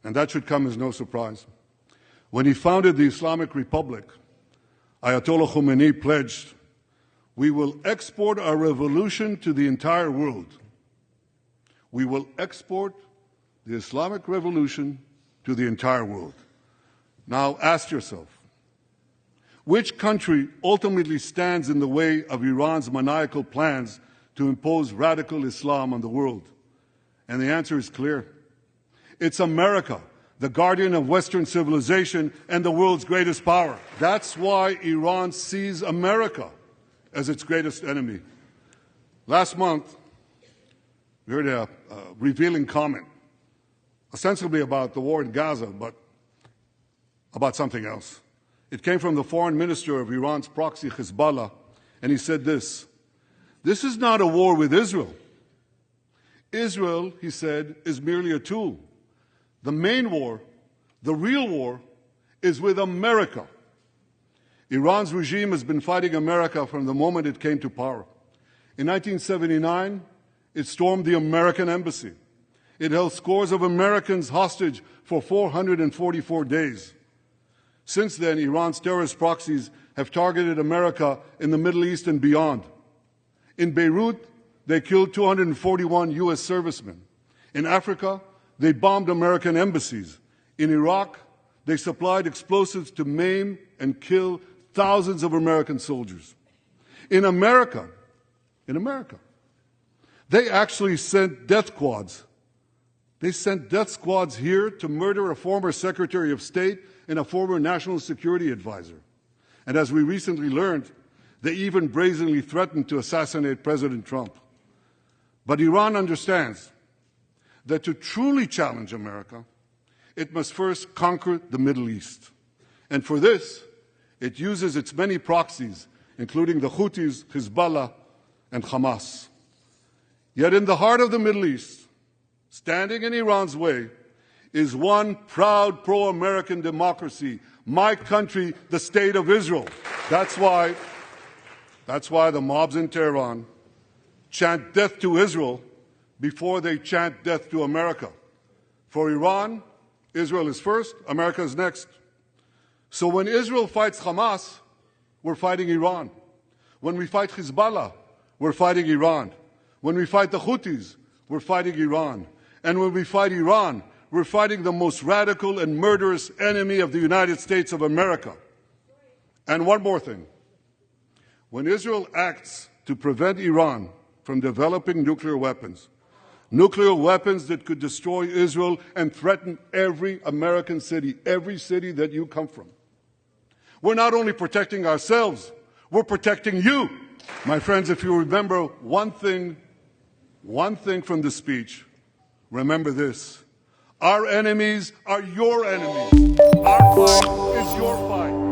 and that should come as no surprise. When he founded the Islamic Republic, Ayatollah Khamenei pledged, "We will export our revolution to the entire world." We will export the Islamic revolution to the entire world. Now ask yourself, which country ultimately stands in the way of Iran's maniacal plans to impose radical Islam on the world? And the answer is clear. It's America, the guardian of Western civilization and the world's greatest power. That's why Iran sees America as its greatest enemy. Last month, we heard a revealing comment, ostensibly about the war in Gaza, but about something else. It came from the foreign minister of Iran's proxy, Hezbollah, and he said this: "This is not a war with Israel. Israel," he said, "is merely a tool. The main war, the real war, is with America." Iran's regime has been fighting America from the moment it came to power. In 1979, it stormed the American embassy. It held scores of Americans hostage for 444 days. Since then, Iran's terrorist proxies have targeted America in the Middle East and beyond. In Beirut, they killed 241 U.S. servicemen. In Africa, they bombed American embassies. In Iraq, they supplied explosives to maim and kill thousands of American soldiers. In America, they actually sent death squads. They sent death squads here to murder a former Secretary of State and a former National Security Advisor. And as we recently learned, they even brazenly threatened to assassinate President Trump. But Iran understands that to truly challenge America, it must first conquer the Middle East. And for this, it uses its many proxies, including the Houthis, Hezbollah, and Hamas. Yet in the heart of the Middle East, standing in Iran's way, is one proud pro-American democracy, my country, the State of Israel. That's why the mobs in Tehran chant death to Israel before they chant death to America. For Iran, Israel is first, America is next. So when Israel fights Hamas, we're fighting Iran. When we fight Hezbollah, we're fighting Iran. When we fight the Houthis, we're fighting Iran. And when we fight Iran, we're fighting the most radical and murderous enemy of the United States of America. And one more thing. When Israel acts to prevent Iran from developing nuclear weapons that could destroy Israel and threaten every American city, every city that you come from, we're not only protecting ourselves, we're protecting you. My friends, if you remember one thing from the speech, remember this: our enemies are your enemies. Our fight is your fight.